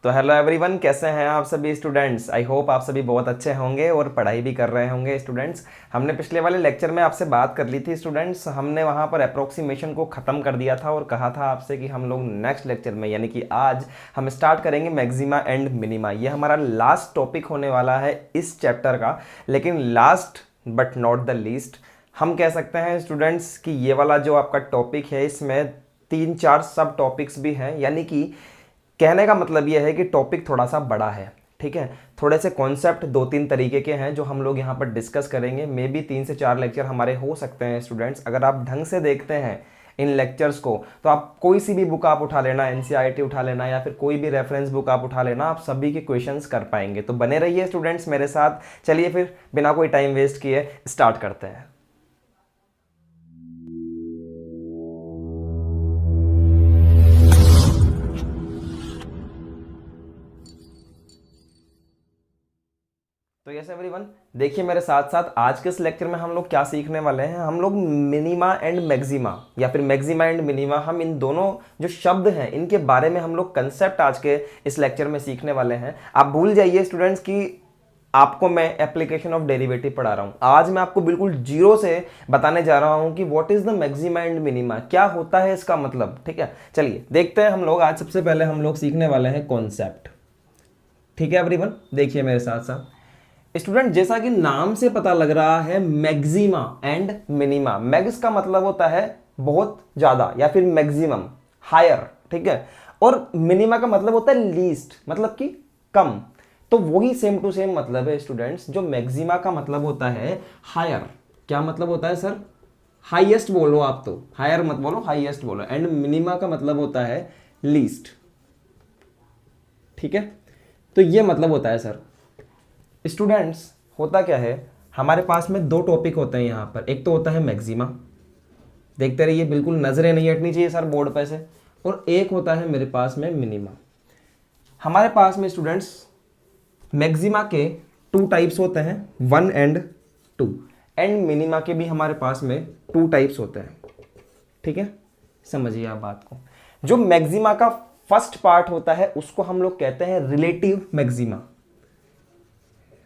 तो hello everyone, कैसे हैं आप सभी स्टूडेंट्स। आई होप आप सभी बहुत अच्छे होंगे और पढ़ाई भी कर रहे होंगे स्टूडेंट्स। हमने पिछले वाले लेक्चर में आपसे बात कर ली थी स्टूडेंट्स। हमने वहां पर अप्रोक्सीमेशन को ख़त्म कर दिया था और कहा था आपसे कि हम लोग नेक्स्ट लेक्चर में यानी कि आज हम स्टार्ट करेंगे मैक्सिमा एंड मिनिमा। ये हमारा लास्ट टॉपिक होने वाला है इस चैप्टर का, लेकिन last but not the least हम कह सकते हैं स्टूडेंट्स कि ये वाला जो आपका टॉपिक है इसमें 3-4 सब टॉपिक्स भी हैं, यानी कि कहने का मतलब यह है कि टॉपिक थोड़ा सा बड़ा है। ठीक है, थोड़े से कॉन्सेप्ट 2-3 तरीके के हैं जो हम लोग यहाँ पर डिस्कस करेंगे। मे बी 3 से 4 लेक्चर हमारे हो सकते हैं स्टूडेंट्स। अगर आप ढंग से देखते हैं इन लेक्चर्स को तो आप कोई सी भी बुक आप उठा लेना, एनसीईआरटी उठा लेना या फिर कोई भी रेफरेंस बुक आप उठा लेना, आप सभी के क्वेश्चंस कर पाएंगे। तो बने रहिए स्टूडेंट्स मेरे साथ। चलिए फिर बिना कोई टाइम वेस्ट किए स्टार्ट करते हैं। तो यस एवरीवन, देखिए मेरे साथ साथ आज के इस लेक्चर में हम लोग क्या सीखने वाले हैं। हम लोग मिनिमा एंड मैक्सिमा या फिर मैक्सिमा एंड मिनिमा, हम इन दोनों जो शब्द हैं इनके बारे में हम लोग कंसेप्ट आज के इस लेक्चर में सीखने वाले हैं। आप भूल जाइए स्टूडेंट्स कि आपको मैं एप्लीकेशन ऑफ डेरिवेटिव पढ़ा रहा हूं। आज मैं आपको बिल्कुल जीरो से बताने जा रहा हूं कि what is the maxima and minima, क्या होता है इसका मतलब। ठीक है, चलिए देखते हैं हम लोग। आज सबसे पहले हम लोग सीखने वाले हैं कॉन्सेप्ट। ठीक है एवरीवन, देखिए मेरे साथ साथ स्टूडेंट, जैसा कि नाम से पता लग रहा है मैक्सिमा एंड मिनिमा। मैक्स का मतलब होता है बहुत ज्यादा या फिर मैक्सिमम, हायर। ठीक है, और मिनिमा का मतलब होता है लीस्ट, मतलब कि कम। तो वही सेम टू सेम मतलब है स्टूडेंट्स। जो मैक्सिमा का मतलब होता है हायर, क्या मतलब होता है सर? हाईएस्ट बोलो आप, तो हायर मत बोलो, हाईएस्ट बोलो। एंड मिनिमा का मतलब होता है लीस्ट। ठीक है, तो ये मतलब होता है सर। स्टूडेंट्स, होता क्या है, हमारे पास में 2 टॉपिक होते हैं यहाँ पर। एक तो होता है मैक्सिमा, देखते रहिए, बिल्कुल नजरें नहीं हटनी चाहिए सर बोर्ड पे से। और एक होता है मेरे पास में मिनिमा। हमारे पास में स्टूडेंट्स मैक्सिमा के 2 टाइप्स होते हैं, 1 एंड 2। एंड मिनिमा के भी हमारे पास में 2 टाइप्स होते हैं। ठीक है, समझिए आप बात को। जो मैक्सिमा का फर्स्ट पार्ट होता है उसको हम लोग कहते हैं रिलेटिव मैक्सिमा।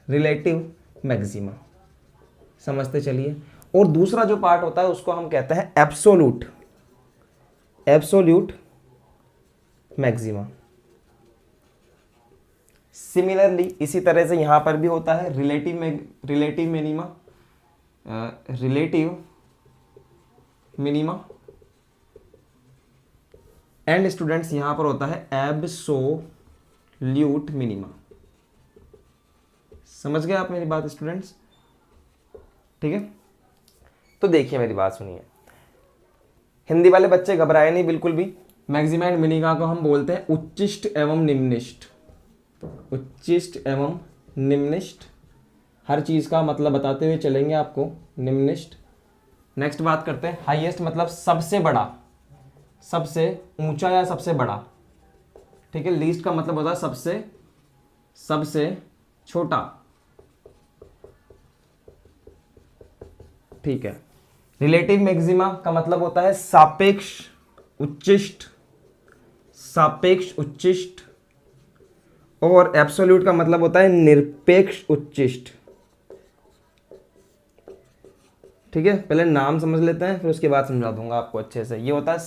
रिलेटिव मैक्सिमा, समझते चलिए। और दूसरा जो पार्ट होता है उसको हम कहते हैं एब्सोल्यूट, एब्सोल्यूट मैक्सिमा। सिमिलरली इसी तरह से यहां पर भी होता है relative minima, relative minima. And students यहां पर होता है एब्सोल्यूट मिनिमा। समझ गए आप मेरी बात स्टूडेंट्स? ठीक है, तो देखिए मेरी बात सुनिए। हिंदी वाले बच्चे घबराए नहीं बिल्कुल भी। मैक्सिमा एंड मिनिमा को हम बोलते हैं उच्चिष्ट एवं निम्निष्ट। उच्चिष्ट एवं निम्निष्ट, हर चीज का मतलब बताते हुए चलेंगे आपको। निम्निष्ट। नेक्स्ट बात करते हैं हाईएस्ट, मतलब सबसे बड़ा, सबसे ऊंचा या सबसे बड़ा। ठीक है, लीस्ट का मतलब होता है सबसे छोटा। ठीक है, रिलेटिव मैक्सिमा का मतलब होता है सापेक्ष उच्चिष्ट, सापेक्ष उच्चिष्ट। और एब्सोल्यूट का मतलब होता है निरपेक्ष उच्चिष्ट। ठीक है, पहले नाम समझ लेते हैं फिर उसके बाद समझा दूंगा आपको अच्छे से। ये होता है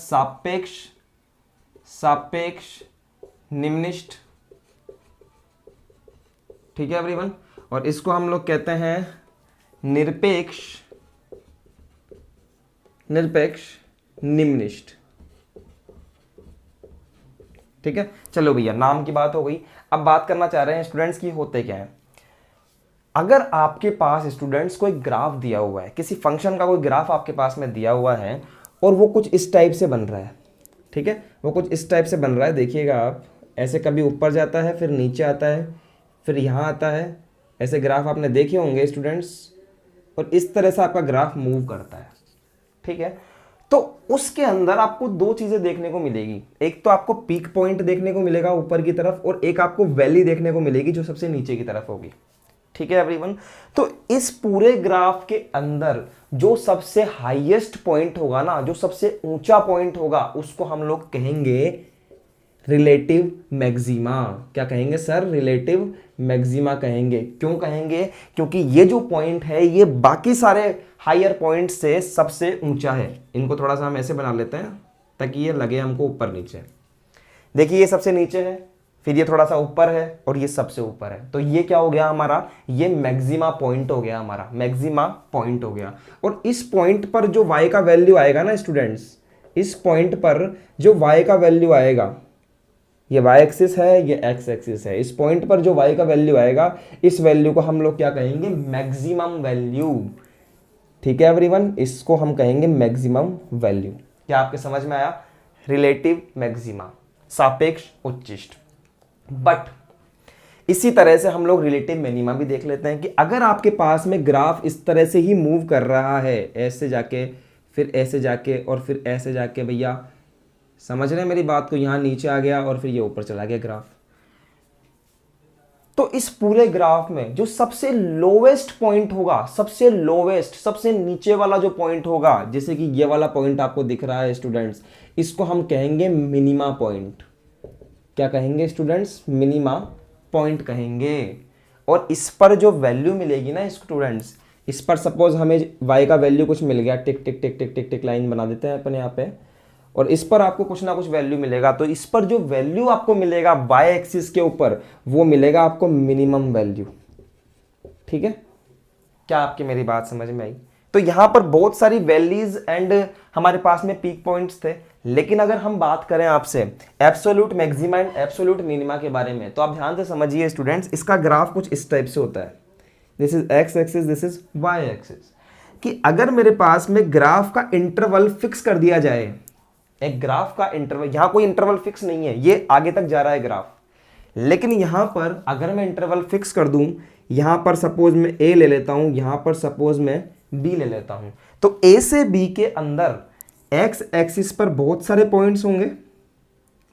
सापेक्ष निम्निष्ट। ठीक है एवरीवन, और इसको हम लोग कहते हैं निरपेक्ष निम्निष्ट। ठीक है, चलो भैया, नाम की बात हो गई। अब बात करना चाह रहे हैं स्टूडेंट्स की होते क्या है। अगर आपके पास स्टूडेंट्स कोई ग्राफ दिया हुआ है, किसी फंक्शन का कोई ग्राफ आपके पास में दिया हुआ है और वो कुछ इस टाइप से बन रहा है। ठीक है, वो कुछ इस टाइप से बन रहा है, देखिएगा आप। ऐसे कभी ऊपर जाता है, फिर नीचे आता है, फिर यहाँ आता है। ऐसे ग्राफ आपने देखे होंगे स्टूडेंट्स, और इस तरह से आपका ग्राफ मूव करता है। ठीक है, तो उसके अंदर आपको 2 चीजें देखने को मिलेगी। एक तो आपको पीक पॉइंट देखने को मिलेगा ऊपर की तरफ, और एक आपको वैली देखने को मिलेगी जो सबसे नीचे की तरफ होगी। ठीक है एवरीवन, तो इस पूरे ग्राफ के अंदर जो सबसे हाईएस्ट पॉइंट होगा ना, जो सबसे ऊंचा पॉइंट होगा, उसको हम लोग कहेंगे रिलेटिव मैक्सिमा। क्या कहेंगे सर? रिलेटिव मैक्सिमा कहेंगे। क्यों कहेंगे? क्योंकि ये जो पॉइंट है ये बाकी सारे हायर पॉइंट से सबसे ऊंचा है। इनको थोड़ा सा हम ऐसे बना लेते हैं ताकि ये लगे हमको ऊपर नीचे। देखिए ये सबसे नीचे है, फिर ये थोड़ा सा ऊपर है और ये सबसे ऊपर है। तो ये क्या हो गया हमारा? ये मैक्सिमा पॉइंट हो गया हमारा, मैक्सिमा पॉइंट हो गया। और इस पॉइंट पर जो y का वैल्यू आएगा ना स्टूडेंट्स, इस पॉइंट पर जो y का वैल्यू आएगा, ये y एक्सिस है, ये x एक्सिस है, इस पॉइंट पर जो y का वैल्यू आएगा, इस वैल्यू को हम लोग क्या कहेंगे? Maximum value. ठीक है एवरीवन, इसको हम कहेंगे मैक्सिमम वैल्यू। क्या आपके समझ में आया? रिलेटिव मैक्सिमा, सापेक्ष उच्चिष्ट। बट इसी तरह से हम लोग रिलेटिव मिनिमा भी देख लेते हैं कि अगर आपके पास में ग्राफ इस तरह से ही मूव कर रहा है, ऐसे जाके फिर ऐसे जाके और फिर ऐसे जाके, भैया समझ रहे हैं मेरी बात को? यहां नीचे आ गया और फिर ये ऊपर चला गया ग्राफ। तो इस पूरे ग्राफ में जो सबसे लोवेस्ट पॉइंट होगा, सबसे लोवेस्ट, सबसे नीचे वाला जो पॉइंट होगा, जैसे कि ये वाला पॉइंट आपको दिख रहा है स्टूडेंट्स, इसको हम कहेंगे मिनिमा पॉइंट। क्या कहेंगे स्टूडेंट्स? मिनिमा पॉइंट कहेंगे। और इस पर जो वैल्यू मिलेगी ना स्टूडेंट्स, इस पर सपोज हमें y का वैल्यू कुछ मिल गया, टिक टिक टिक टिक टिक टिक लाइन बना देते हैं अपन यहाँ पे, और इस पर आपको कुछ ना कुछ वैल्यू मिलेगा। तो इस पर जो वैल्यू आपको मिलेगा y एक्सिस के ऊपर, वो मिलेगा आपको मिनिमम वैल्यू। ठीक है? क्या आपकी मेरी बात समझ में आई? तो यहां पर बहुत सारी वैल्यूज एंड हमारे पास में पीक पॉइंट्स थे। लेकिन अगर हम बात करें आपसे absolute maxima and absolute minima के बारे में, तो आप ध्यान से समझिए स्टूडेंट्स, इसका ग्राफ कुछ इस टाइप से होता है। This is X axis, this is Y axis. कि अगर मेरे पास में ग्राफ का इंटरवल फिक्स कर दिया जाए, एक ग्राफ का इंटरवल, यहां कोई इंटरवल फिक्स नहीं है, ये आगे तक जा रहा है ग्राफ, लेकिन यहां पर अगर मैं इंटरवल फिक्स कर दूं, यहां पर सपोज मैं ए ले लेता हूं, यहां पर सपोज मैं बी ले लेता हूं, तो ए से बी के अंदर एक्स एक्सिस पर बहुत सारे पॉइंट्स होंगे,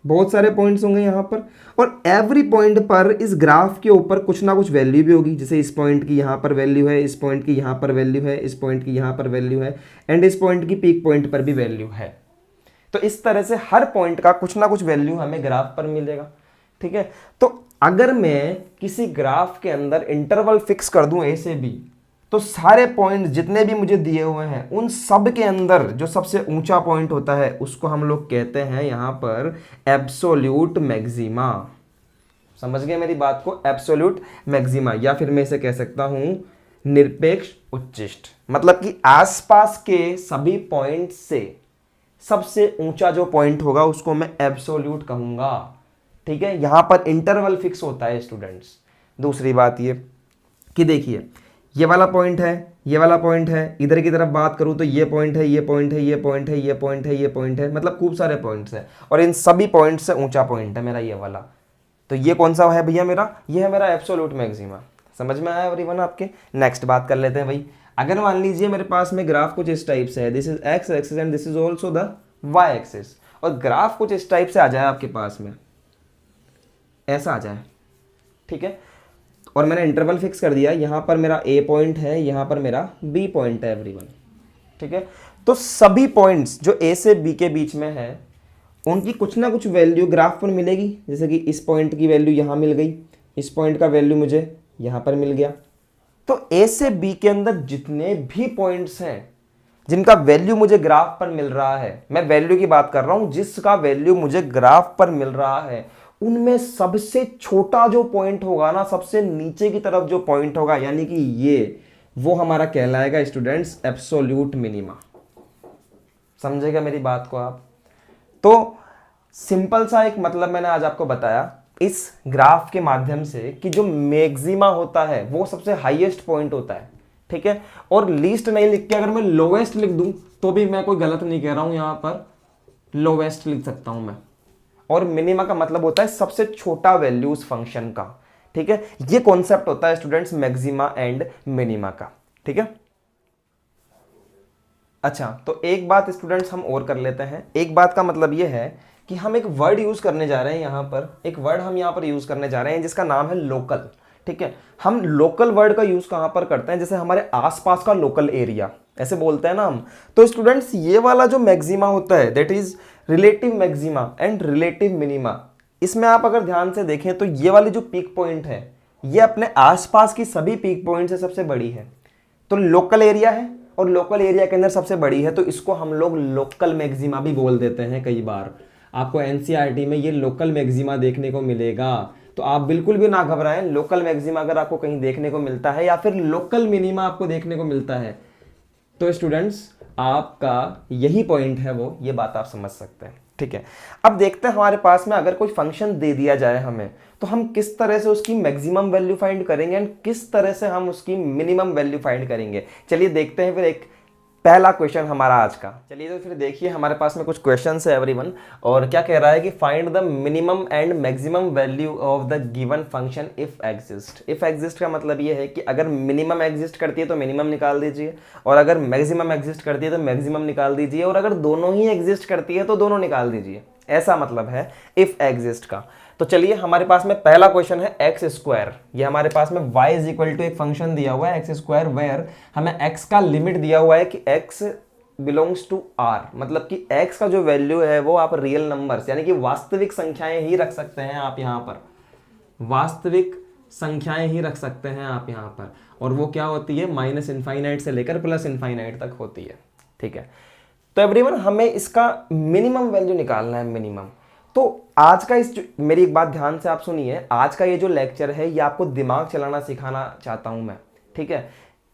बहुत सारे पॉइंट्स होंगे यहां पर, और एवरी पॉइंट पर इस ग्राफ के ऊपर कुछ ना कुछ वैल्यू भी होगी। जैसे इस पॉइंट की यहां पर वैल्यू है, इस पॉइंट की यहां पर वैल्यू है, इस पॉइंट की यहां पर वैल्यू है, एंड इस पॉइंट की पीक पॉइंट पर भी वैल्यू है। तो इस तरह से हर पॉइंट का कुछ ना कुछ वैल्यू हमें ग्राफ पर मिलेगा। ठीक है? तो अगर मैं किसी ग्राफ के अंदर इंटरवल फिक्स कर दूं ए से बी, तो सारे पॉइंट जितने भी मुझे दिए हुए हैं, उन सब के अंदर जो सबसे ऊंचा पॉइंट होता है, उसको हम लोग कहते हैं यहां पर एब्सोल्यूट मैक्सिमा। समझ गए मेरी बात को? एब्सोल्यूट मैक्सिमा, या फिर मैं इसे कह सकता हूं निरपेक्ष उच्चिष्ट। मतलब कि आसपास के सभी पॉइंट से सबसे ऊंचा जो पॉइंट होगा उसको मैं एब्सोल्यूट कहूंगा। ठीक है? यहां पर इंटरवल फिक्स होता है स्टूडेंट्स। दूसरी बात ये कि देखिए ये वाला पॉइंट है, ये वाला पॉइंट है, इधर की तरफ बात करूं तो ये पॉइंट है, ये पॉइंट है, ये पॉइंट है, ये पॉइंट है, ये पॉइंट है, मतलब खूब सारे पॉइंट्स हैं, और इन सभी पॉइंट से ऊंचा पॉइंट है मेरा ये वाला। तो ये कौन सा है भैया मेरा? ये है मेरा एब्सोल्यूट मैक्सिमा। समझ में आया एवरीवन आपके? नेक्स्ट बात कर लेते हैं भाई। अगर मान लीजिए मेरे पास में ग्राफ कुछ इस टाइप से है, this is X axis and this is also the Y axis, और ग्राफ कुछ इस टाइप से आ जाए आपके पास में, ऐसा आ जाए। ठीक है? और मैंने इंटरवल फिक्स कर दिया, यहां पर मेरा ए पॉइंट है, यहां पर मेरा बी पॉइंट है एवरीवन। ठीक है? तो सभी पॉइंट्स जो ए से बी के बीच में है, उनकी कुछ ना कुछ वैल्यू ग्राफ पर मिलेगी। जैसे कि इस पॉइंट की वैल्यू यहां मिल गई, इस पॉइंट का वैल्यू मुझे यहां पर मिल गया। तो ए से बी के अंदर जितने भी पॉइंट्स हैं जिनका वैल्यू मुझे ग्राफ पर मिल रहा है, मैं वैल्यू की बात कर रहा हूं, जिसका वैल्यू मुझे ग्राफ पर मिल रहा है, उनमें सबसे छोटा जो पॉइंट होगा ना, सबसे नीचे की तरफ जो पॉइंट होगा, यानी कि ये, वो हमारा कहलाएगा स्टूडेंट्स एब्सोल्यूट मिनिमा। समझेगा मेरी बात को आप? तो सिंपल सा एक मतलब मैंने आज आपको बताया इस ग्राफ के माध्यम से कि जो मैक्सिमा होता है वो सबसे हाईएस्ट पॉइंट होता है। ठीक है? और लीस्ट नहीं लिख के अगर मैं लोवेस्ट लिख दूं तो भी मैं कोई गलत नहीं कह रहा हूं, यहां पर लोवेस्ट लिख सकता हूं मैं। और मिनिमा का मतलब होता है सबसे छोटा वैल्यू उस फंक्शन का। ठीक है? ये कॉन्सेप्ट होता है स्टूडेंट्स मैक्सिमा एंड मिनिमा का। ठीक है? अच्छा, तो एक बात स्टूडेंट्स हम और कर लेते हैं। एक बात का मतलब ये है कि हम एक वर्ड यूज करने जा रहे हैं, यहां पर एक वर्ड हम यहां पर यूज करने जा रहे हैं जिसका नाम है लोकल। ठीक है? हम लोकल वर्ड का यूज कहां पर करते हैं? जैसे हमारे आसपास का लोकल एरिया, ऐसे बोलते हैं ना हम। तो स्टूडेंट्स ये वाला जो मैक्सिमा होता है that is relative maxima and relative minima, इसमें आप अगर ध्यान से देखें तो ये वाली जो पीक पॉइंट है ये अपने आसपास की सभी पीक पॉइंट से सबसे बड़ी है, तो लोकल एरिया है और लोकल एरिया के अंदर सबसे बड़ी है, तो इसको हम लोग लोकल मैक्सिमा भी बोल देते हैं। कई बार आपको एनसीईआरटी में ये लोकल मैक्सिमा देखने को मिलेगा, तो आप बिल्कुल भी ना घबराएं। लोकल मैक्सिमा अगर आपको कहीं देखने को मिलता है या फिर लोकल मिनिमा आपको देखने को मिलता है, तो स्टूडेंट्स आपका यही पॉइंट है वो, ये बात आप समझ सकते हैं। ठीक है, अब देखते हैं हमारे पास में अगर कोई फंक्शन दे दिया जाए हमें, तो हम किस तरह से उसकी मैक्सिमम वैल्यू फाइंड करेंगे एंड किस तरह से हम उसकी मिनिमम वैल्यू फाइंड करेंगे। चलिए देखते हैं फिर एक पहला क्वेश्चन हमारा आज का। चलिए तो फिर देखिए हमारे पास में कुछ क्वेश्चंस है एवरीवन, और क्या कह रहा है कि find the minimum and maximum value of the given function if exist. If exist का मतलब ये है कि अगर मिनिमम एग्जिस्ट करती है तो मिनिमम निकाल दीजिए, और अगर मैक्सिमम एग्जिस्ट करती है तो मैक्सिमम निकाल दीजिए, और अगर दोनों ही एग्जिस्ट करती है तो दोनों निकाल दीजिए। ऐसा मतलब है इफ एग्जिस्ट का। तो चलिए हमारे पास में पहला क्वेश्चन है एक्स स्क्वायर। ये हमारे पास में y इज इक्वल टू एक फंक्शन दिया हुआ है एक्स स्क्वायर, वेयर हमें x का लिमिट दिया हुआ है कि x बिलोंग्स टू r, मतलब कि x का जो वैल्यू है वो आप रियल नंबर्स यानी कि वास्तविक संख्याएं ही रख सकते हैं आप यहाँ पर, वास्तविक संख्याएं ही रख सकते हैं आप यहाँ पर, और वो क्या होती है माइनस इनफाइनाइट से लेकर प्लस इनफाइनाइट तक होती है। ठीक है, तो एवरीवन हमें इसका मिनिमम वैल्यू निकालना है, मिनिमम। तो आज का मेरी एक बात ध्यान से आप सुनिए, आज का ये जो लेक्चर है ये आपको दिमाग चलाना सिखाना चाहता हूं मैं। ठीक है,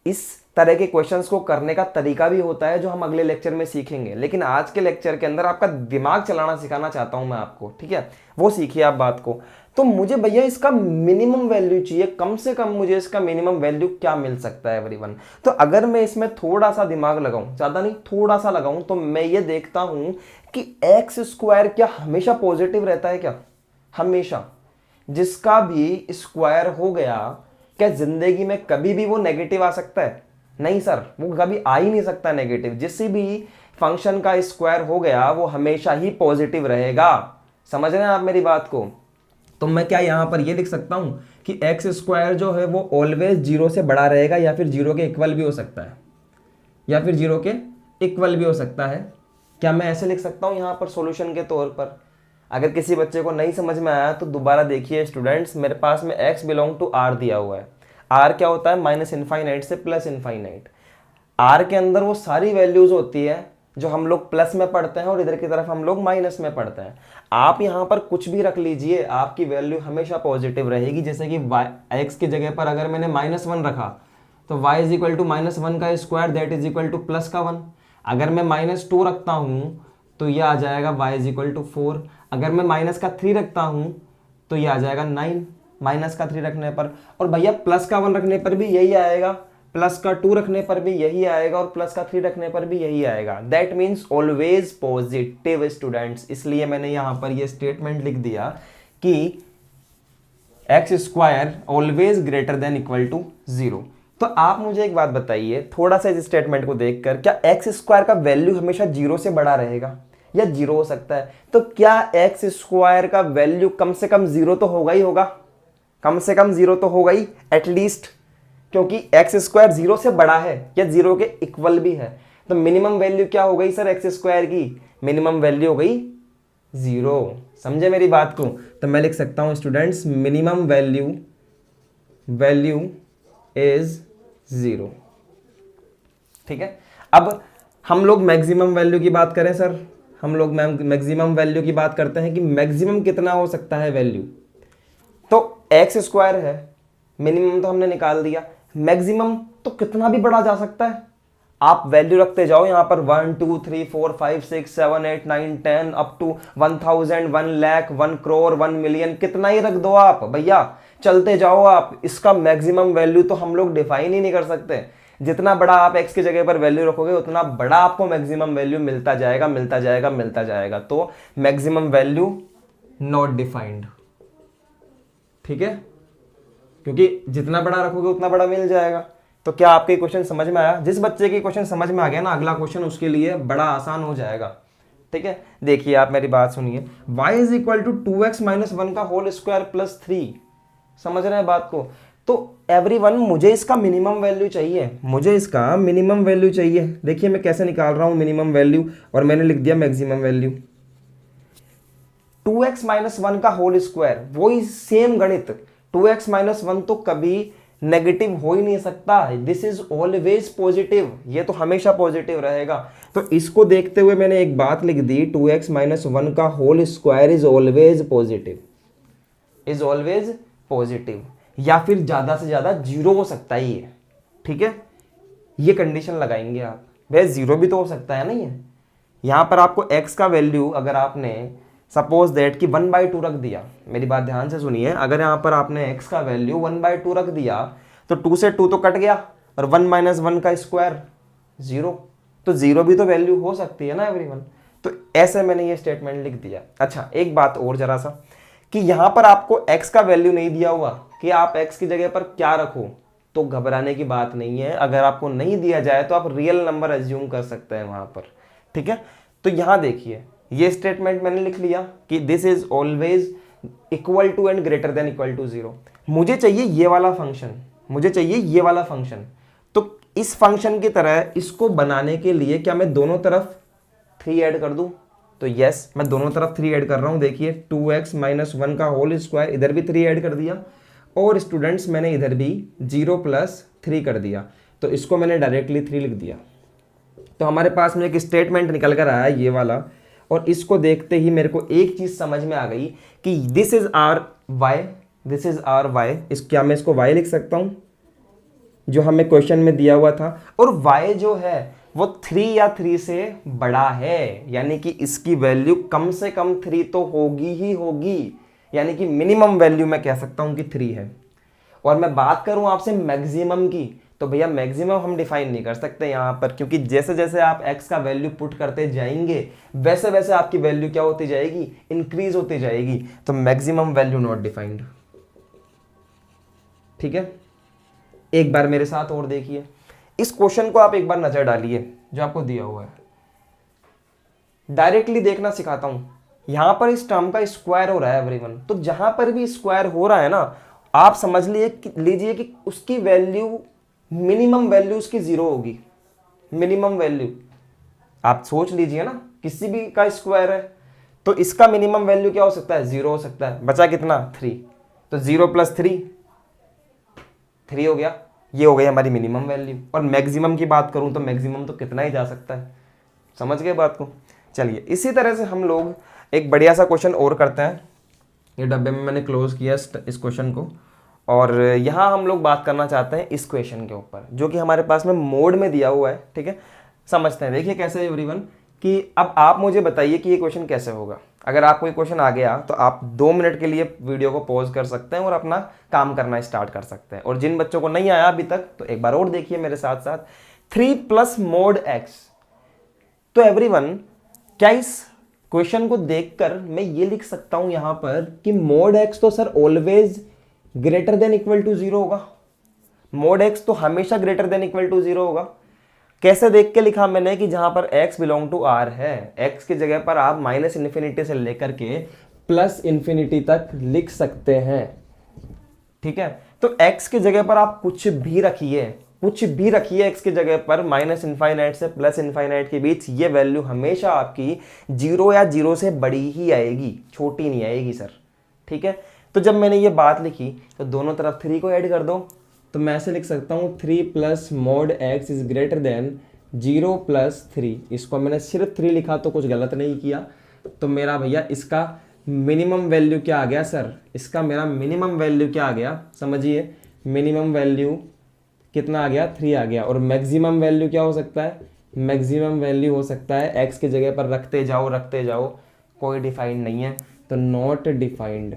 इस तरह के क्वेश्चंस को करने का तरीका भी होता है जो हम अगले लेक्चर में सीखेंगे, लेकिन आज के लेक्चर के अंदर आपका दिमाग चलाना सिखाना चाहता हूं मैं आपको। ठीक है, वो सीखिए आप बात को। तो मुझे भैया इसका मिनिमम वैल्यू चाहिए, कम से कम मुझे इसका मिनिमम वैल्यू क्या मिल सकता है एवरीवन। तो अगर मैं इसमें थोड़ा सा दिमाग लगाऊं, ज्यादा नहीं थोड़ा सा लगाऊं, तो मैं ये देखता हूं कि एक्स स्क्वायर क्या हमेशा पॉजिटिव रहता है क्या? हमेशा जिसका भी स्क्वायर हो गया, क्या जिंदगी में कभी भी वो नेगेटिव आ सकता है? नहीं सर, वो कभी आ ही नहीं सकता नेगेटिव। जिस भी फंक्शन का स्क्वायर हो गया वो हमेशा ही पॉजिटिव रहेगा। समझ रहे हैं आप मेरी बात को? तो मैं क्या यहां पर ये लिख सकता हूं कि एक्स स्क्वायर जो है वो ऑलवेज जीरो से बड़ा रहेगा, या फिर जीरो के इक्वल भी हो सकता है, या फिर जीरो के इक्वल भी हो सकता है। क्या मैं ऐसे लिख सकता हूं यहां पर सॉल्यूशन के तौर पर? अगर किसी बच्चे को नहीं समझ में आया तो दोबारा देखिए स्टूडेंट्स, मेरे पास में x बिलोंग टू r दिया हुआ है। r क्या होता है? माइनस इनफाइनाइट से प्लस इनफाइनाइट। r के अंदर वो सारी वैल्यूज होती है जो हम लोग प्लस में पढ़ते हैं और इधर की तरफ हम लोग माइनस में पढ़ते हैं। आप यहाँ पर कुछ भी रख लीजिए, आपकी वैल्यू हमेशा पॉजिटिव रहेगी। जैसे कि x की जगह पर अगर मैंने -1 रखा तो y इज इक्वल टू -1 का square that is equal two plus का 1। अगर मैं -2 रखता हूँ तो ये आ जाएगा y इज इक्वल टू 4। अगर मैं -3 रखता हूँ तो ये आ जाएगा 9 -3 रखने पर। और भैया प्लस का 1 रखने पर भी यही आएगा, प्लस का 2 रखने पर भी यही आएगा, और प्लस का 3 रखने पर भी यही आएगा। That means always positive students. इसलिए मैंने यहाँ पर ये स्टेटमेंट लिख दिया कि X square always greater than equal to 0। तो आप मुझे एक बात बताइए थोड़ा सा इस स्टेटमेंट को देखकर, क्या एक्स स्क्वायर का वैल्यू हमेशा 0 से बड़ा रहेगा या 0 हो सकता है? तो क्या एक्स स्क्वायर का वैल्यू कम से कम 0 तो होगा ही होगा, कम से कम 0 तो होगा ही एटलीस्ट, क्योंकि एक्स स्क्वायर 0 से बड़ा है या 0 के इक्वल भी है। तो मिनिमम वैल्यू क्या हो गई सर एक्स स्क्वायर की? मिनिमम वैल्यू हो गई 0। समझे मेरी बात को? तो मैं लिख सकता हूं स्टूडेंट्स मिनिमम वैल्यू इज 0। ठीक है, अब हम लोग मैक्सिमम वैल्यू की बात करें सर, हम लोग मैक्सिमम वैल्यू की बात करते हैं कि मैक्सिमम कितना हो सकता है वैल्यू। तो एक्स स्क्वायर है, मिनिमम तो हमने निकाल दिया, मैक्सिमम तो कितना भी बढ़ा जा सकता है। आप वैल्यू रखते जाओ यहाँ पर 1 2 3 4 5 6 7 8 9 10 up to 1000 1 lakh 1 crore 1 million, कितना ही रख दो आप भैया, चलते जाओ आप। इसका मैक्सिमम वैल्यू तो हम लोग डिफाइन ही नहीं कर सकते। जितना बड़ा आप x की जगह पर वैल्यू रखोगे उतना बड़ा आपको मैक्सिमम वैल्यू मिलता जाएगा मिलता जाएगा मिलता जाएगा। तो मैक्सिमम वैल्यू नॉट डिफाइंड। ठीक है, क्योंकि जितना बड़ा रखोगे उतना बड़ा मिल जाएगा। तो क्या आपके क्वेश्चन समझ में आया? जिस बच्चे के क्वेश्चन समझ में आ गया ना, अगला क्वेश्चन उसके लिए बड़ा आसान हो जाएगा। ठीक है, देखिए आप मेरी बात सुनिए, y is equal to 2x - 1 का होल स्क्वायर प्लस 3। समझ रहे हैं बात को? तो एवरीवन मुझे इसका मिनिमम वैल्यू चाहिए, मुझे इसका मिनिमम वैल्यू चाहिए। देखिए मैं कैसे निकाल रहा हूं मिनिमम वैल्यू, और मैंने लिख दिया maximum value. 2x minus one का होल स्क्वायर, वही सेम गणित, 2x माइनस वन तो कभी नेगेटिव हो ही नहीं सकता, दिस इज ऑलवेज पॉजिटिव, ये तो हमेशा पॉजिटिव रहेगा। तो इसको देखते हुए मैंने एक बात लिख दी, 2x माइनस वन का whole square is always positive, is always positive, या फिर ज्यादा से ज्यादा जीरो हो सकता है ये, ठीक है, ये कंडीशन लगाएंगे आप। वैसे जीरो भी तो हो सकता है ना ये। यहां पर आपको x का वैल्यू अगर आपने सपोज दैट कि 1/2 रख दिया, मेरी बात ध्यान से सुनिए, अगर यहाँ पर आपने x का वैल्यू 1/2 रख दिया तो 2 से 2 तो कट गया, और 1 माइनस 1 का स्क्वायर 0, तो 0 भी तो वैल्यू हो सकती है ना एवरीवन। तो ऐसे मैंने ये स्टेटमेंट लिख दिया। अच्छा एक बात और जरा सा, कि यहाँ पर आपको x का वैल्यू नहीं दिया हुआ कि आप x की जगह पर क्या रखो, तो घबराने की बात नहीं है। अगर आपको नहीं दिया जाए तो आप रियल नंबर एज्यूम कर सकते हैं वहां पर, ठीक है। तो यहां देखिए ये स्टेटमेंट मैंने लिख लिया कि this is always equal to and greater than equal to 0। मुझे चाहिए ये वाला फंक्शन, मुझे चाहिए ये वाला फंक्शन। तो इस फंक्शन की तरह इसको बनाने के लिए क्या मैं दोनों तरफ 3 ऐड कर दूं? तो यस, मैं दोनों तरफ 3 ऐड कर रहा हूं। देखिए 2x माइनस 1 का होल स्क्वायर, इधर भी 3 ऐड कर दिया, और स्टूडेंट्स मैंने इधर भी 0 प्लस 3 कर दिया, तो इसको मैंने डायरेक्टली 3 लिख दिया। तो हमारे पास में एक स्टेटमेंट निकल कर आया ये वाला, और इसको देखते ही मेरे को एक चीज समझ में आ गई कि this is R Y, this is R Y. इस क्या मैं इसको वाई लिख सकता हूं जो हमें क्वेश्चन में दिया हुआ था, और वाई जो है वो 3 या 3 से बड़ा है, यानी कि इसकी वैल्यू कम से कम 3 तो होगी ही होगी, यानी कि मिनिमम वैल्यू मैं कह सकता हूं कि 3 है। और मैं बात करूं आपसे मैक्सिमम की, तो भैया मैक्सिमम हम डिफाइन नहीं कर सकते यहां पर, क्योंकि जैसे जैसे आप x का वैल्यू पुट करते जाएंगे वैसे वैसे आपकी वैल्यू क्या होती जाएगी, इंक्रीज होती जाएगी। तो मैक्सिमम वैल्यू नॉट डिफाइंड, ठीक है। एक बार मेरे साथ और देखिए, इस क्वेश्चन को आप एक बार नजर डालिए जो आपको दिया हुआ है, डायरेक्टली देखना सिखाता हूं। यहां पर इस टर्म का स्क्वायर हो रहा है एवरीवन, तो जहां पर भी स्क्वायर हो रहा है ना, आप समझ लीजिए कि उसकी वैल्यू, मिनिमम वैल्यू उसकी 0 होगी, मिनिमम वैल्यू। आप सोच लीजिए ना, किसी भी का स्क्वायर है तो इसका मिनिमम वैल्यू क्या हो सकता है, 0 हो सकता है। बचा कितना, 3, तो 0 प्लस 3 हो गया, ये हो गई हमारी मिनिमम वैल्यू। और मैक्सिमम की बात करूं तो मैक्सिमम तो कितना ही जा सकता है, समझ गए बात को। चलिए इसी तरह से हम लोग एक बढ़िया सा क्वेश्चन और करते हैं। ये डब्बे में मैंने क्लोज किया इस क्वेश्चन को, और यहाँ हम लोग बात करना चाहते हैं इस क्वेश्चन के ऊपर जो कि हमारे पास में मोड में दिया हुआ है, ठीक है। समझते हैं, देखिए कैसे एवरीवन, कि अब आप मुझे बताइए कि ये क्वेश्चन कैसे होगा। अगर आपको ये क्वेश्चन आ गया तो आप 2 मिनट के लिए वीडियो को पॉज कर सकते हैं और अपना काम करना स्टार्ट कर सकते हैं। और जिन बच्चों को नहीं आया अभी तक तो एक बार और देखिए मेरे साथ साथ। 3 प्लस मोड एक्स, तो एवरीवन क्या इस क्वेश्चन को देखकर मैं ये लिख सकता हूं यहां पर कि मोड एक्स तो sir always greater than equal to 0 होगा, मोड एक्स तो हमेशा ग्रेटर देन इक्वल टू 0 होगा। कैसे देख के लिखा मैंने कि जहां पर x बिलोंग टू r है, x की जगह पर आप माइनस इन्फिनिटी से लेकर के प्लस इन्फिनिटी तक लिख सकते हैं, ठीक है। तो x की जगह पर आप कुछ भी रखिए, कुछ भी रखिए x की जगह पर, माइनस इनफाइनाइट से प्लस इनफाइनाइट के बीच ये वैल्यू हमेशा आपकी 0 या 0 से बड़ी ही आएगी, छोटी नहीं आएगी सर, ठीक है। तो जब मैंने ये बात लिखी तो दोनों तरफ 3 को ऐड कर दो, तो मैं ऐसे लिख सकता हूँ 3 plus mode x is greater then 0 plus 3। इसको मैंने सिर्फ 3 लिखा तो कुछ गलत नहीं किया। तो मेरा भैया इसका मिनिमम वैल्यू क्या आ गया सर, इसका मेरा मिनिमम वैल्यू क्या आ गया, समझिए मिनिमम वैल्यू कितना आ गया, 3 आ गया। और मैक्सिमम वैल्यू क्या हो सकता है, मैक्सिमम वैल्यू हो सकता है x की जगह पर रखते जाओ, कोई डिफाइंड नहीं है, तो नॉट डिफाइंड।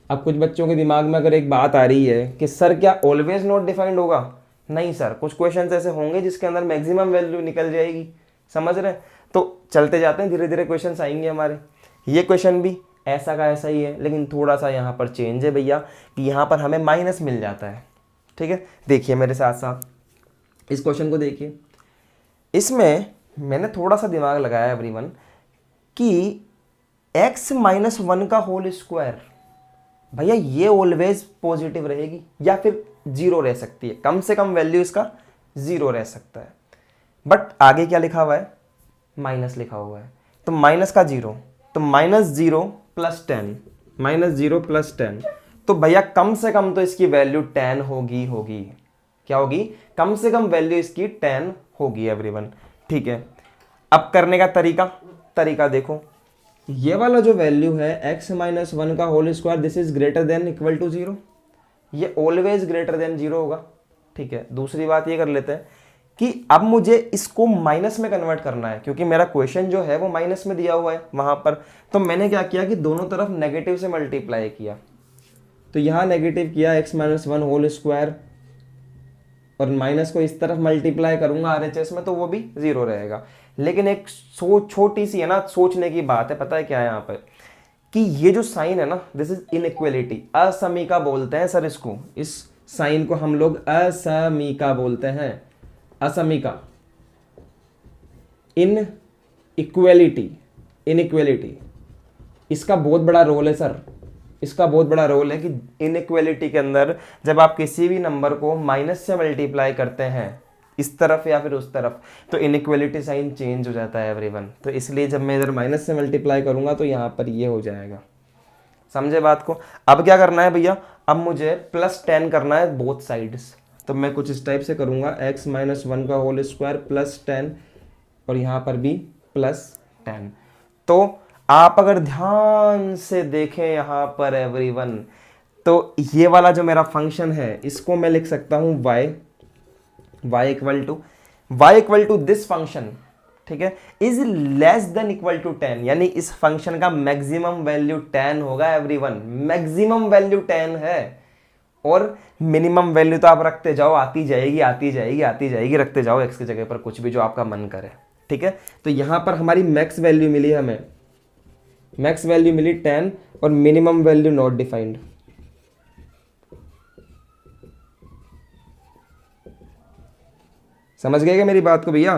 अब कुछ बच्चों के दिमाग में अगर एक बात आ रही है कि सर क्या ऑलवेज नॉट डिफाइंड होगा, नहीं सर, कुछ क्वेश्चंस ऐसे होंगे जिसके अंदर मैक्सिमम वैल्यू निकल जाएगी, समझ रहे हैं। तो चलते जाते हैं, धीरे धीरे क्वेश्चंस आएंगे हमारे। ये क्वेश्चन भी ऐसा का ऐसा ही है, लेकिन थोड़ा सा यहाँ पर चेंज है भैया कि यहाँ पर हमें माइनस मिल जाता है, ठीक है। देखिए मेरे साथ साथ इस क्वेश्चन को देखिए, इसमें मैंने थोड़ा सा दिमाग लगाया एवरीवन कि x माइनस 1 का होल स्क्वायर, भैया ये ऑलवेज पॉजिटिव रहेगी या फिर 0 रह सकती है, कम से कम वैल्यू इसका 0 रह सकता है। बट आगे क्या लिखा हुआ है, माइनस लिखा हुआ है, तो माइनस का 0, तो -0 + 10, -0 + 10, तो भैया कम से कम तो इसकी वैल्यू 10 होगी। क्या होगी? कम से कम वैल्यू इसकी 10 होगी एवरीवन। ठीक है, अब करने का तरीका देखो, ये वाला जो वैल्यू है x - 1 का whole square, this is greater than equal to 0, ये ऑलवेज ग्रेटर देन 0 होगा। ठीक है, दूसरी बात ये कर लेते हैं कि अब मुझे इसको माइनस में कन्वर्ट करना है, क्योंकि मेरा क्वेश्चन जो है वो माइनस में दिया हुआ है वहां पर। तो मैंने क्या किया कि दोनों तरफ नेगेटिव से मल्टीप्लाई किया, तो यहां नेगेटिव किया x - 1 होल स्क्वायर, और माइनस को इस तरफ मल्टीप्लाई करूंगा RHS में तो वो भी 0 रहेगा। लेकिन एक छोटी सी है ना सोचने की बात है, पता है क्या है यहाँ पर, कि ये जो साइन है ना, दिस इज इनइक्वलिटी, असमीका बोलते हैं सर इसको, इस साइन को हम लोग असमीका बोलते हैं, असमीका, इनइक्वलिटी। इसका बहुत बड़ा रोल है सर, इसका बहुत बड़ा रोल है कि इनइक्वलिटी के अंदर जब आप किसी भी नंबर को माइनस से मल्टीप्लाई करते हैं इस तरफ या फिर उस तरफ, तो इनइक्वलिटी साइन चेंज हो जाता है एवरीवन। तो इसलिए जब मैं इधर माइनस से मल्टीप्लाई करूंगा तो यहाँ पर ये हो जाएगा। समझे बात को? अब क्या करना है भैया, अब मुझे +10 करना है बोथ साइड्स। तो मैं कुछ इस टाइप से करूंगा, x - 1 का होल स्क्वायर +10, और यहाँ पर भी +10। तो आप अगर ध्यान से देखें यहाँ पर एवरीवन, तो ये वाला जो मेरा फंक्शन है इसको मैं लिख सकता हूँ y equal to this function, ठीक है, is less than equal to 10, यानी इस फंक्शन का मैक्सिमम वैल्यू 10 होगा एवरीवन। मैक्सिमम वैल्यू 10 है, और मिनिमम वैल्यू तो आप रखते जाओ, आती जाएगी, रखते जाओ x की जगह पर कुछ भी जो आपका मन करे। ठीक है, तो यहां पर हमारी मैक्स वैल्यू मिली, हमें मैक्स वैल्यू मिली 10 और मिनिमम वैल्यू नॉट डिफाइंड। समझ गए क्या मेरी बात को भैया?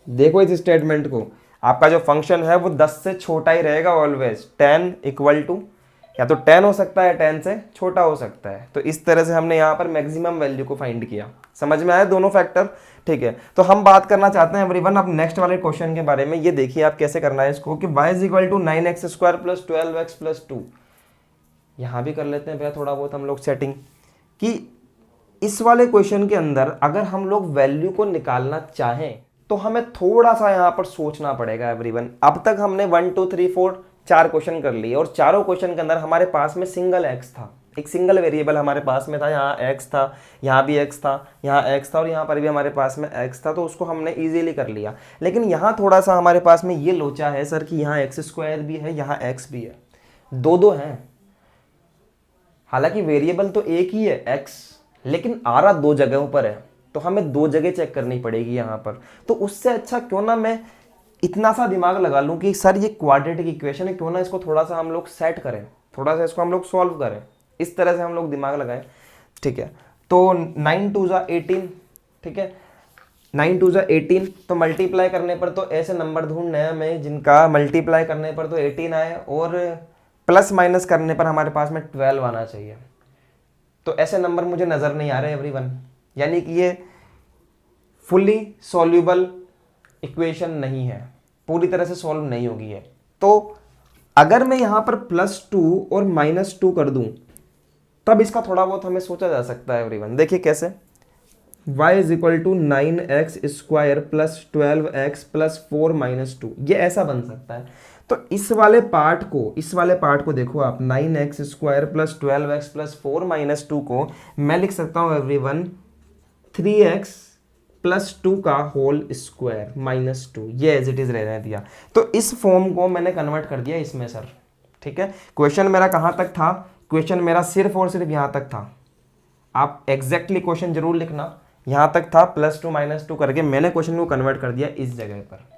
देखो इस स्टेटमेंट को, आपका जो फंक्शन है वो 10 से छोटा ही रहेगा ऑलवेज। 10 इक्वल टू, या तो 10 हो सकता है, 10 से छोटा हो सकता है। तो इस तरह से हमने यहाँ पर मैक्सिमम वैल्यू को फाइंड किया। समझ में आया दोनों फैक्टर? ठीक है, तो हम बात करना चाहते हैं एवरीवन अब नेक्स्ट वाले क्वेश्चन के बारे में। ये देखिए आप कैसे करना है इसको, कि y is equal to 9x square plus 12x plus 2। यहाँ भी कर लेते हैं भैया थोड़ा बहुत हम लोग सेटिंग, कि इस वाले क्वेश्चन के अंदर अगर हम लोग वैल्यू को निकालना चाहें तो हमें थोड़ा सा यहाँ पर सोचना पड़ेगा एवरीवन। अब तक हमने 1 2 3 4 4 क्वेश्चन कर लिए, और चारों क्वेश्चन के अंदर हमारे पास में सिंगल x था, एक सिंगल वेरिएबल हमारे पास में था। यहाँ x था, यहाँ भी x था, यहाँ x था, और यहाँ पर भी हमारे पास में x था, तो उसको हमने इजीली कर लिया। लेकिन यहाँ थोड़ा सा हमारे पास में ये लोचा है सर कि यहाँ x स्क्वायर भी है, यहाँ x भी है, दो हैं। हालांकि वेरिएबल तो एक ही है x, लेकिन आ रहा दो जगहों पर है, तो हमें दो जगह चेक करनी पड़ेगी यहाँ पर। तो उससे अच्छा क्यों ना मैं इतना सा दिमाग लगा लूँ कि सर ये क्वाड्रेटिक इक्वेशन है, क्यों ना इसको थोड़ा सा हम लोग सेट करें, थोड़ा सा इसको हम लोग सॉल्व करें, इस तरह से हम लोग दिमाग लगाएं। ठीक है, तो 9 2 ज़ा 18, ठीक है, 9 2 ज़ा 18, तो मल्टीप्लाई करने पर तो ऐसे नंबर ढूंढने हैं हमें जिनका मल्टीप्लाई करने पर तो 18 आए, और प्लस माइनस करने पर हमारे पास में 12 आना चाहिए। तो ऐसे नंबर मुझे नज़र नहीं आ रहे एवरीवन, यानी कि ये फुली सॉल्यूबल इक्वेशन नहीं है, पूरी तरह से सॉल्व नहीं होगी है। तो अगर मैं यहाँ पर +2 और -2 कर दूं तब इसका थोड़ा बहुत हमें सोचा जा सकता है एवरीवन। देखिए कैसे, y is equal to 9x square plus 12x plus 4 - 2, ये ऐसा बन सकता है। तो इस वाले पार्ट को देखो आप, 9x square plus 12x plus 4 - 2 को मैं लिख सकता हूँ एवरीवन 3x प्लस 2 का होल स्क्वायर -2, ये एज इट इज रहने दिया। तो इस फॉर्म को मैंने कन्वर्ट कर दिया इसमें सर। ठीक है, क्वेश्चन मेरा कहाँ तक था? क्वेश्चन मेरा सिर्फ और सिर्फ यहाँ तक था। आप एग्जैक्टली क्वेश्चन जरूर लिखना, यहाँ तक था, +2 -2 करके मैंने क्वेश्चन को कन्वर्ट कर दिया इस जगह पर।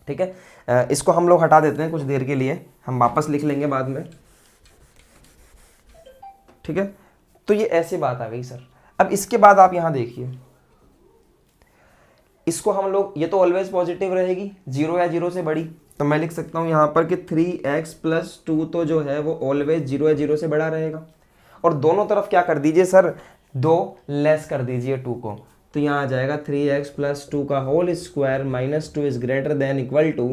ठीक है, इसको हम लोग हटा देते हैं कुछ देर के लिए, हम वापस लिख लेंगे बाद में। ठीक है, तो ये ऐसी बात आ गई सर। अब इसके बाद आप यहाँ देखिए, इसको हम लोग, ये तो ऑलवेज पॉजिटिव रहेगी, 0 या 0 से बड़ी, तो मैं लिख सकता हूँ यहाँ पर कि 3x प्लस 2 तो जो है वो ऑलवेज 0 या 0 से बड़ा रहेगा। और दोनों तरफ क्या कर दीजिए सर, 2 लेस कर दीजिए 2 को, तो यहाँ आ जाएगा 3x प्लस 2 का whole square -2 is greater than equal to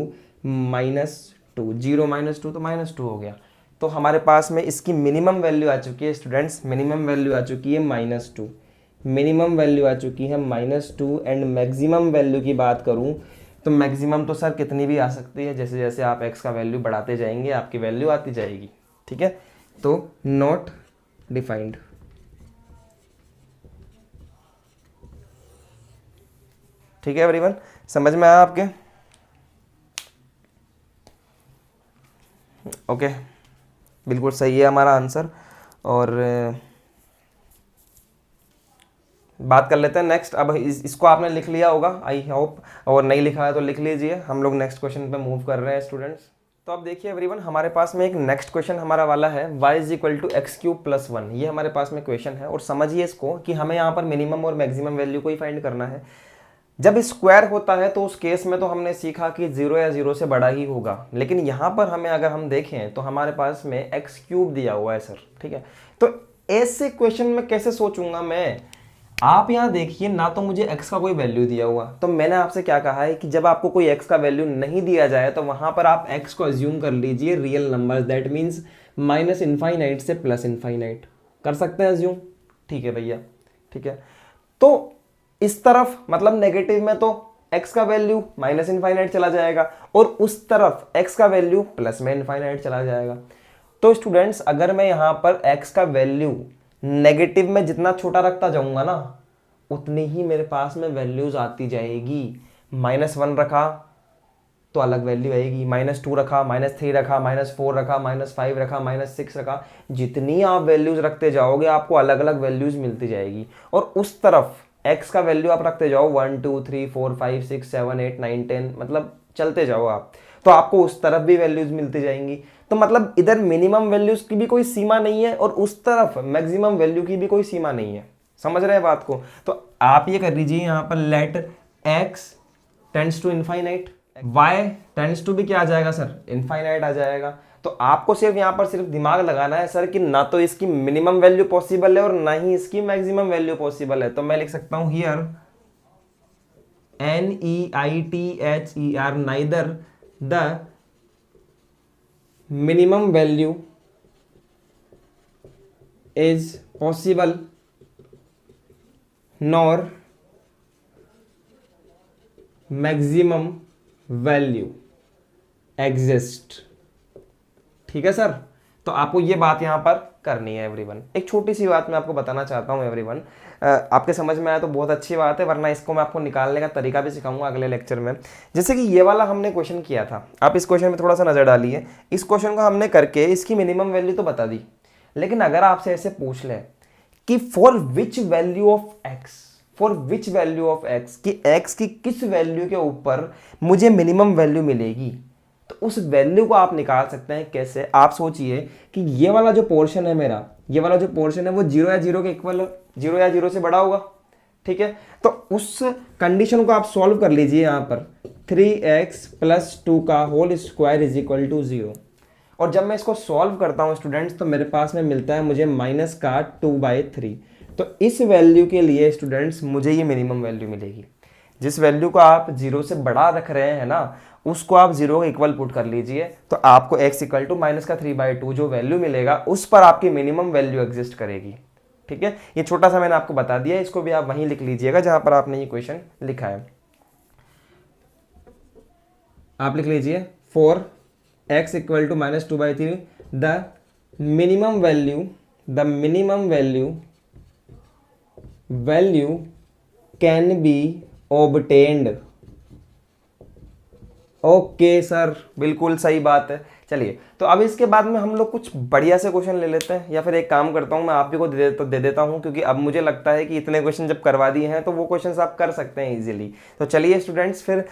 -2, 0 -2 तो -2 हो गया। तो हमारे पास में इसकी मिनिमम वैल्यू आ चुकी है स्टूडेंट्स, मिनिमम वैल्यू आ चुकी है -2, मिनिमम वैल्यू आ चुकी है -2। एंड मैक्सिमम वैल्यू की बात करूं तो मैक्सिमम तो सर कितनी भी आ सकती है, जैसे जैसे आप x का वैल्यू बढ़ाते जाएंगे आपकी वैल्यू आती जाएगी, ठीक है। तो नॉट डिफाइंड। ठीक है एवरीवन, समझ में आया आपके? ओके, बिल्कुल सही है हमारा आंसर। और बात कर लेते हैं नेक्स्ट। अब इसको आपने लिख लिया होगा आई होप, और नहीं लिखा है तो लिख लीजिए। हम लोग नेक्स्ट क्वेश्चन पे मूव कर रहे हैं स्टूडेंट्स। तो अब देखिए एवरीवन, हमारे पास में एक नेक्स्ट क्वेश्चन हमारा वाला है y = x³ + 1। ये हमारे पास में क्वेश्चन है, और समझिए इसको कि हमें यहाँ पर मिनिमम और मैक्सिमम वैल्यू को ही फाइंड करना है। जब स्क्वायर होता है तो उस केस में तो हमने सीखा कि 0 या 0 से बड़ा ही होगा, लेकिन यहाँ पर हमें अगर हम देखें तो हमारे पास में x³ दिया हुआ है सर, ठीक है। तो ऐसे क्वेश्चन में कैसे सोचूंगा मैं? आप यहाँ देखिए, ना तो मुझे x का कोई वैल्यू दिया हुआ, तो मैंने आपसे क्या कहा है कि जब आपको कोई x का वैल्यू नहीं दिया जाए तो वहां पर आप x को अज्यूम कर लीजिए रियल नंबर, दैट मीन्स -∞ से +∞ कर सकते हैं अज्यूम, ठीक है भैया, ठीक है। तो इस तरफ मतलब नेगेटिव में तो x का वैल्यू -∞ चला जाएगा, और उस तरफ x का वैल्यू +∞ चला जाएगा। तो स्टूडेंट्स, अगर मैं यहाँ पर x का वैल्यू नेगेटिव में जितना छोटा रखता जाऊंगा ना, उतनी ही मेरे पास में वैल्यूज आती जाएगी। -1 रखा तो अलग वैल्यू आएगी, -2 रखा, -3 रखा, -4 रखा, -5 रखा, -6 रखा, जितनी आप वैल्यूज रखते जाओगे आपको अलग अलग वैल्यूज मिलती जाएगी। और उस तरफ x का वैल्यू आप रखते जाओ 1 2 3 4 5 6 7 8 9 10, मतलब चलते जाओ आप, तो आपको उस तरफ भी वैल्यूज मिलती जाएंगी। तो मतलब इधर मिनिमम वैल्यूज की भी कोई सीमा नहीं है, और उस तरफ मैक्सिमम वैल्यू की भी कोई सीमा नहीं है। समझ रहे हैं बात को? तो आप ये कर लीजिए यहाँ पर let x tends to infinite, y tends to भी क्या आ जाएगा सर? इनफाइनाइट आ जाएगा। तो आपको सिर्फ यहाँ पर सिर्फ दिमाग लगाना है सर कि ना तो इसकी मिनिमम वैल्यू पॉसिबल है और ना ही इसकी मैक्सिमम वैल्यू पॉसिबल है। तो मैं लिख सकता हूं here NEITHER, neither the minimum value is possible nor maximum value exist। ठीक है सर, तो आपको ये बात यहां पर करनी है एवरीवन। एक छोटी सी बात मैं आपको बताना चाहता हूं एवरीवन, आपके समझ में आया तो बहुत अच्छी बात है, वरना इसको मैं आपको निकालने का तरीका भी सिखाऊंगा अगले लेक्चर में। जैसे कि ये वाला हमने क्वेश्चन किया था, आप इस क्वेश्चन में थोड़ा सा नजर डालिए। इस क्वेश्चन को हमने करके इसकी मिनिमम वैल्यू तो बता दी, लेकिन अगर आपसे ऐसे पूछ ले कि for which value of x, for which value of x, कि एक्स की किस वैल्यू के ऊपर मुझे मिनिमम वैल्यू मिलेगी, तो उस वैल्यू को आप निकाल सकते हैं कैसे? आप सोचिए कि ये वाला जो पोर्शन है मेरा, ये वाला जो पोर्शन है वो 0 या 0 के इक्वल, 0 या 0 से बड़ा होगा, ठीक है। तो उस कंडीशन को आप सॉल्व कर लीजिए यहाँ पर 3x + 2 का whole square is equal to 0। और जब मैं इसको सॉल्व करता हूँ स्टूडेंट्स, तो मेरे पास में मिलता है मुझे -2/3। तो इस वैल्यू के लिए स्टूडेंट्स मुझे ये मिनिमम वैल्यू मिलेगी। जिस वैल्यू को आप 0 से बड़ा रख रहे हैं ना, उसको आप 0 के इक्वल पुट कर लीजिए, तो आपको x = -3/2 जो वैल्यू मिलेगा उस पर आपकी मिनिमम वैल्यू एग्जिस्ट करेगी, ठीक है। ये छोटा सा मैंने आपको बता दिया, इसको भी आप वहीं लिख लीजिएगा जहां पर आपने ये क्वेश्चन लिखा है। आप लिख लीजिए for x = -2/3 the minimum value can be obtained. Okay sir, बिल्कुल सही बात है। चलिए, तो अब इसके बाद में हम लोग कुछ बढ़िया से क्वेश्चन ले लेते हैं, या फिर एक काम करता हूं मैं आप ही को दे देता हूं, क्योंकि अब मुझे लगता है कि इतने क्वेश्चन जब करवा दिए हैं तो वो क्वेश्चंस आप कर सकते हैं इजीली। तो चलिए स्टूडेंट्स, फिर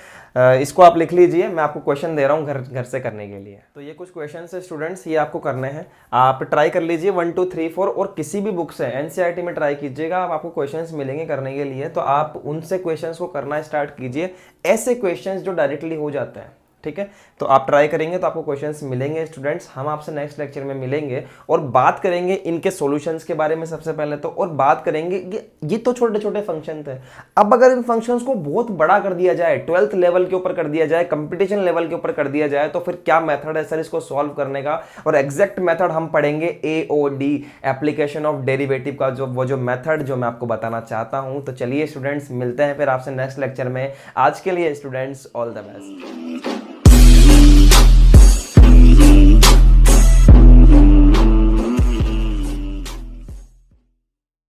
इसको आप लिख लीजिए, मैं आपको क्वेश्चन दे रहा हूँ घर से करने के लिए। तो ये कुछ क्वेश्चन है स्टूडेंट्स, ये आपको करने हैं, आप ट्राई कर लीजिए 1 2 3 4, और किसी भी बुक से NCERT में ट्राई कीजिएगा, आपको क्वेश्चंस मिलेंगे करने के लिए, तो आप उनसे क्वेश्चंस को करना स्टार्ट कीजिए। ऐसे क्वेश्चंस जो डायरेक्टली हो जाते हैं, ठीक है। तो आप ट्राई करेंगे तो आपको क्वेश्चंस मिलेंगे स्टूडेंट्स। हम आपसे नेक्स्ट लेक्चर में मिलेंगे और बात करेंगे इनके सॉल्यूशंस के बारे में सबसे पहले तो, और बात करेंगे कि ये तो छोटे छोटे फंक्शन थे, अब अगर इन फंक्शंस को बहुत बड़ा कर दिया जाए, 12th लेवल के ऊपर कर दिया जाए, कंपटीशन लेवल के ऊपर कर दिया जाए, तो फिर क्या मेथड है सर इसको सॉल्व करने का। और एग्जैक्ट मेथड हम पढ़ेंगे AOD, एप्लीकेशन ऑफ डेरिवेटिव का, जो वो जो मेथड जो मैं आपको बताना चाहता हूं। तो चलिए स्टूडेंट्स, मिलते हैं फिर आपसे नेक्स्ट लेक्चर में। आज के लिए स्टूडेंट्स ऑल द बेस्ट।